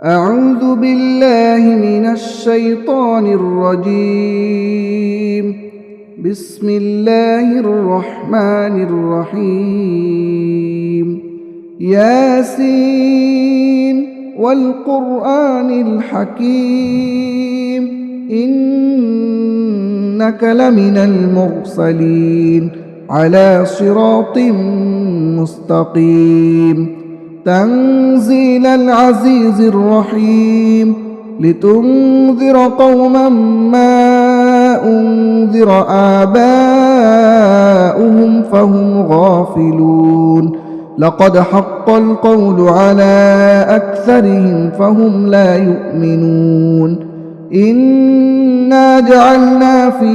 أعوذ بالله من الشيطان الرجيم. بسم الله الرحمن الرحيم. ياسين والقرآن الحكيم إنك لمن المرسلين على صراط مستقيم. تنزيل العزيز الرحيم لتنذر قوما ما أنذر آباؤهم فهم غافلون. لقد حق القول على أكثرهم فهم لا يؤمنون. إنا جعلنا في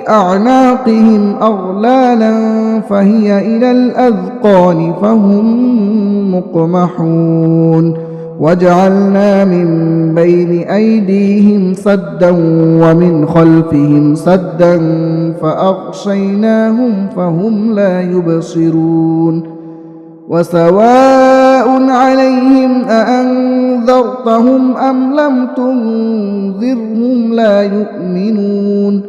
أعناقهم أغلالا فهي إلى الأذقان فهم مقمحون. وجعلنا من بين أيديهم سدا ومن خلفهم سدا فأغشيناهم فهم لا يبصرون. وسواء عليهم أأنذرتهم أم لم تنذرهم لا يؤمنون.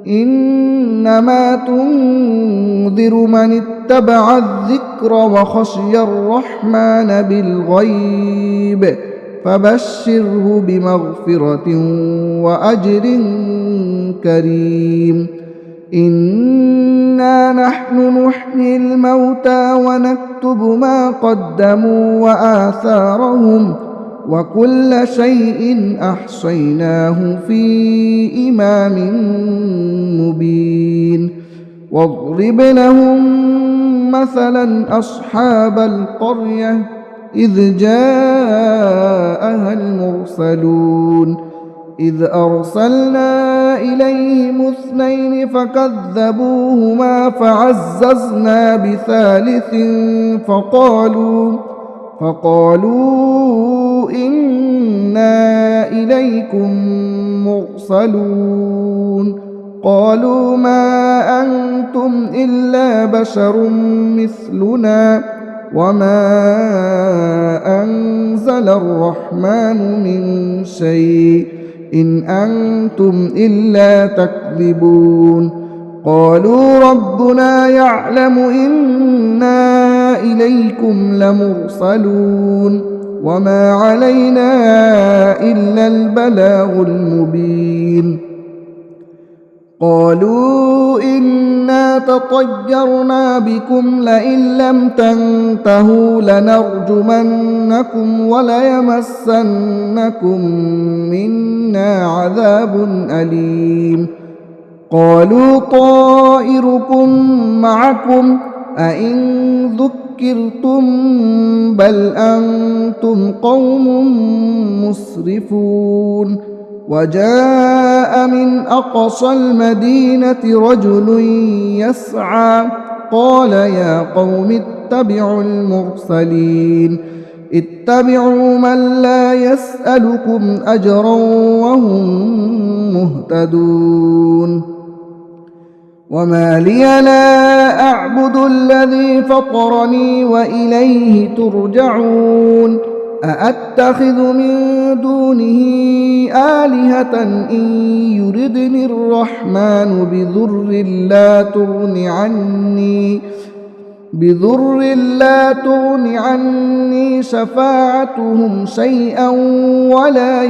إنما تنذر من اتبع الذكر وخشي الرحمن بالغيب فبشره بمغفرة وأجر كريم. إنا نحن نحيي الموتى ونكتب ما قدموا وآثارهم وكل شيء أحصيناه في إمام مبين. واضرب لهم مثلا أصحاب القرية إذ جاءها المرسلون إذ أرسلنا إليهم 2 فكذبوهما فعززنا بثالث فقالوا إنا إليكم مرسلون. قالوا ما أنتم إلا بشر مثلنا وما أنزل الرحمن من شيء إن أنتم إلا تكذبون. قالوا ربنا يعلم إنا إليكم لمرسلون وما علينا إلا البلاغ المبين. قالوا إنا تطيرنا بكم لئن لم تنتهوا لنرجمنكم وليمسنكم منا عذاب أليم. قالوا طائركم معكم أئن ذكرتم بل أنتم قوم مسرفون. وجاء من أقصى المدينة رجل يسعى قال يا قوم اتبعوا المرسلين اتبعوا من لا يسألكم أجرا وهم مهتدون. وما لي لا أعبد الذي فطرني وإليه ترجعون. أأتخذ من دونه آلهة إن يردني الرحمن بضر لا تغن عني شفاعتهم شيئا ولا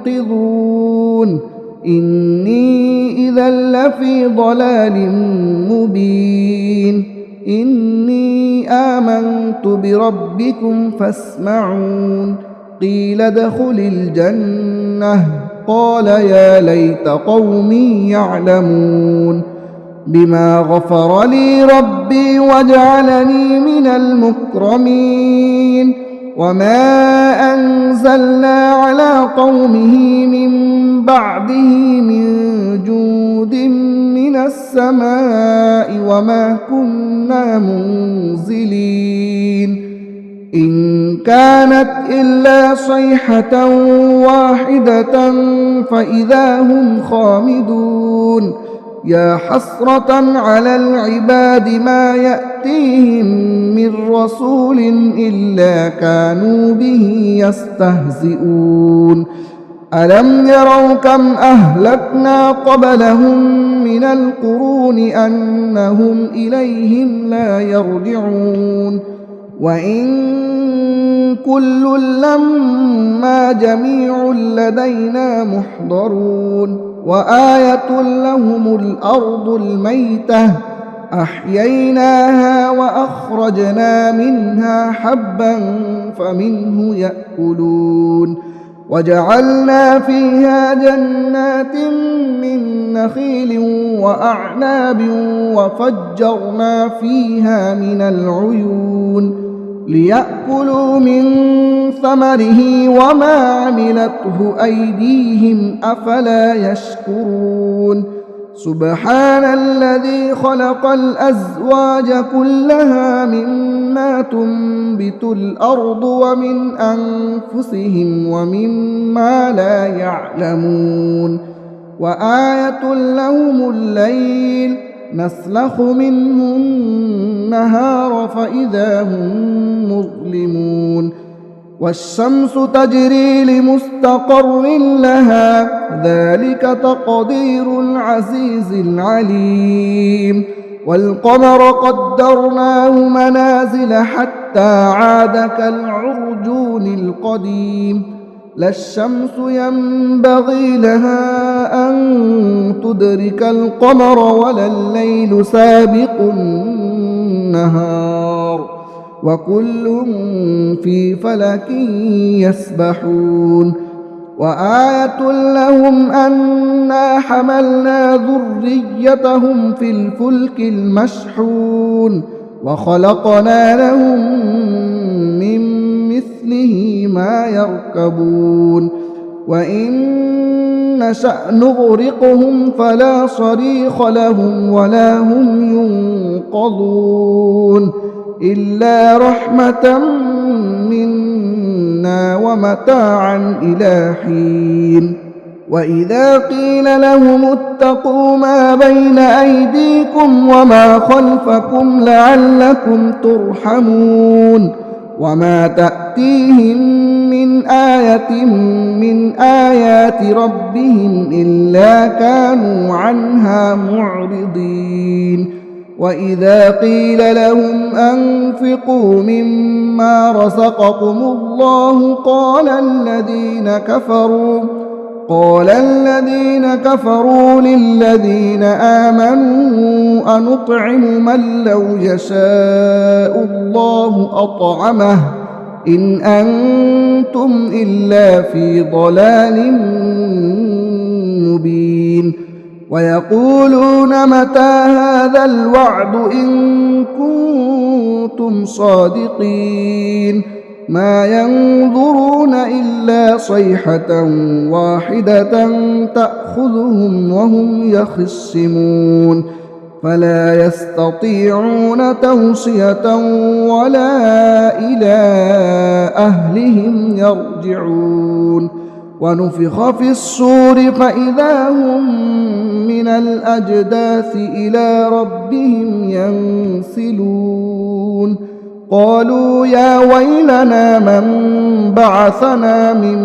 ينقذون. إني إذا لفي ضلال مبين. إني آمنت بربكم فاسمعون. قيل ادخل الجنة قال يا ليت قومي يعلمون بما غفر لي ربي وجعلني من المكرمين. وما أنزلنا على قومه من بعده من جود من السماء وما كنا منزلين. إن كانت إلا صيحة واحدة فإذا هم خامدون. يا حسرة على العباد ما يأتيهم من رسول إلا كانوا به يستهزئون ألم يروا كم أهلكنا قبلهم من القرون أنهم إليهم لا يرجعون وإن كل لما جميع لدينا محضرون وآية لهم الأرض الميتة أحييناها وأخرجنا منها حبا فمنه يأكلون وجعلنا فيها جنات من نخيل وأعناب وفجرنا فيها من العيون ليأكلوا من ثمره وما عملته أيديهم أفلا يشكرون سبحان الذي خلق الأزواج كلها مما تنبت الأرض ومن أنفسهم ومما لا يعلمون وآية لهم الليل نسلخ منه النهار فإذا هم مظلمون والشمس تجري لمستقر لها ذلك تقدير العزيز العليم والقمر قدرناه منازل حتى عاد كالعرجون القديم لا الشمس ينبغي لها أن تدرك القمر ولا الليل سابق النهار وكل في فلك يسبحون وآية لهم أنا حملنا ذريتهم في الفلك المشحون وخلقنا لهم من مثله ما يركبون وإن نشأ نغرقهم فلا صريخ لهم ولا هم ينقذون إلا رحمة منا ومتاعا إلى حين وإذا قيل لهم اتقوا ما بين أيديكم وما خلفكم لعلكم ترحمون وما تأتيهم من آية من آيات ربهم إلا كانوا عنها معرضين وإذا قيل لهم أنفقوا مما رزقكم الله قال الذين كفروا للذين آمنوا أنطعم من لو يشاء الله أطعمه إن أنتم إلا في ضلال مبين ويقولون متى هذا الوعد إن كنتم صادقين ما ينظرون إلا صيحة واحدة تأخذهم وهم يخصمون فلا يستطيعون توصية ولا إلى أهلهم يرجعون ونفخ في الصور فإذا هم من الأجداث إلى ربهم ينسلون قالوا يا ويلنا من بعثنا من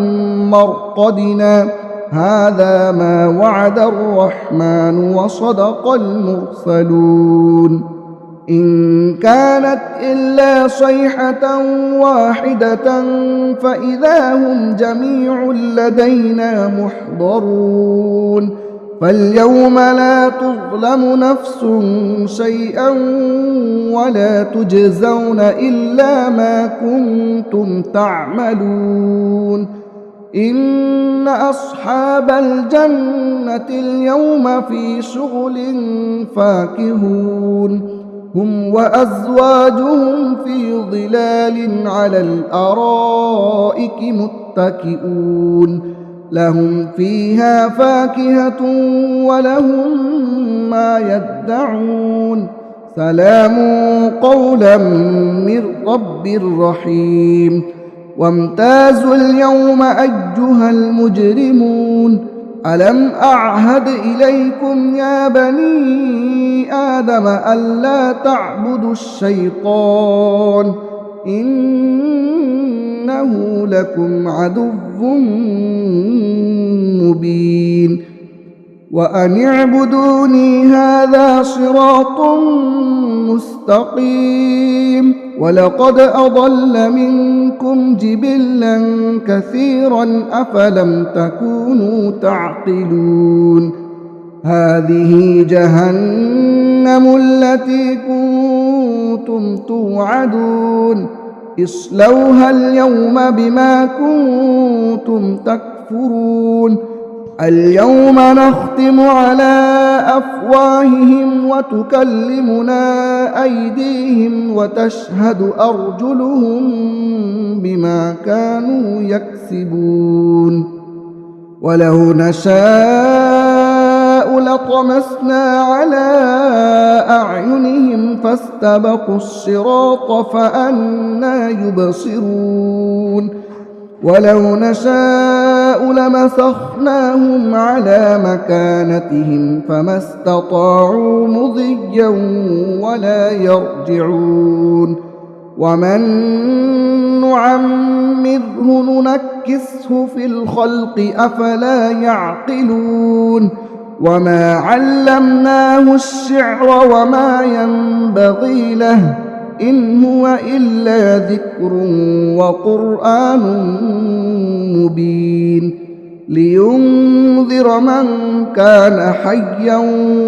مرقدنا هذا ما وعد الرحمن وصدق المرسلون إن كانت إلا صيحة واحدة فإذا هم جميع لدينا محضرون فاليوم لا تظلم نفس شيئا ولا تجزون إلا ما كنتم تعملون إن أصحاب الجنة اليوم في شغل فاكهون هم وأزواجهم في ظلال على الأرائك متكئون لهم فيها فاكهة ولهم ما يدعون سلام قولا من رب رحيم وامتازوا اليوم أيها المجرمون ألم أعهد إليكم يا بني آدم ألا تعبدوا الشيطان إنه لكم عدو مبين وأن اعبدوني هذا صراط مستقيم ولقد أضل منكم جبلا كثيرا أفلم تكونوا تعقلون هذه جهنم التي كنتم توعدون اصلوها اليوم بما كنتم تكفرون اليوم نختم على أفواههم وتكلمنا أيديهم وتشهد أرجلهم بما كانوا يكسبون ولو نشاء لطمسنا على أعينهم فاستبقوا الصراط فأنى يبصرون ولو نشاء لمسخناهم على مكانتهم فما استطاعوا مضيا ولا يرجعون ومن نعمره ننكسه في الخلق أفلا يعقلون وما علمناه الشعر وما ينبغي له إن هو إلا ذكر وقرآن مبين لينذر من كان حيا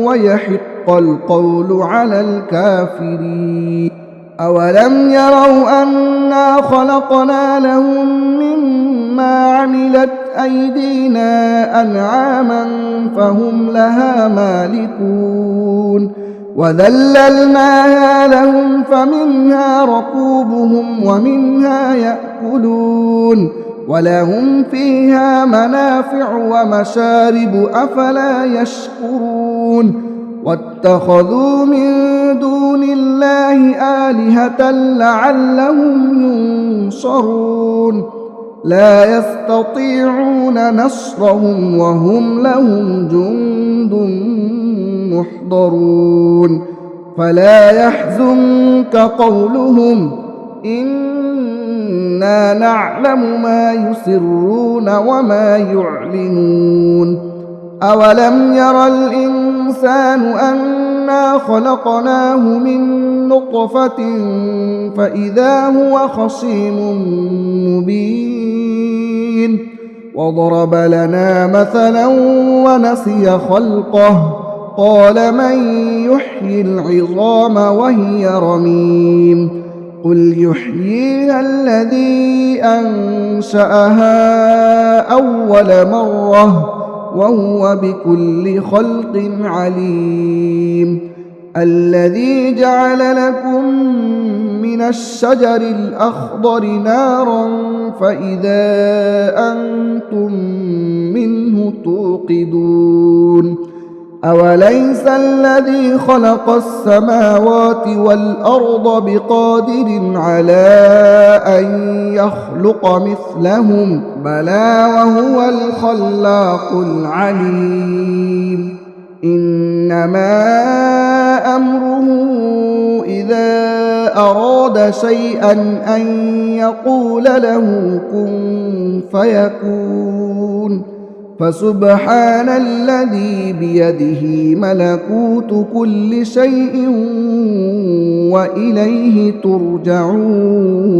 ويحق القول على الكافرين أولم يروا أنا خلقنا لهم مما عملت أيدينا أنعاما فهم لها مالكون وذللناها لهم فمنها ركوبهم ومنها يأكلون ولهم فيها منافع ومشارب أفلا يشكرون واتخذوا من دون الله آلهة لعلهم ينصرون لا يستطيعون نصرهم وهم لهم جند محضرون فلا يحزنك قولهم إنا نعلم ما يسرون وما يعلنون أولم ير الإنسان أنا خلقناه من نطفة فإذا هو خصيم مبين وضرب لنا مثلا ونسي خلقه قال من يحيي العظام وهي رميم قل يحييها الذي أنشأها أول مرة وهو بكل خلق عليم الذي جعل لكم من الشجر الأخضر نارا فإذا أنتم منه توقدون أوليس الذي خلق السماوات والأرض بقادر على أن يخلق مثلهم بلى وهو الخلاق العليم إنما أمره إذا أراد شيئا أن يقول له كن فيكون فسبحان الذي بيده ملكوت كل شيء وإليه ترجعون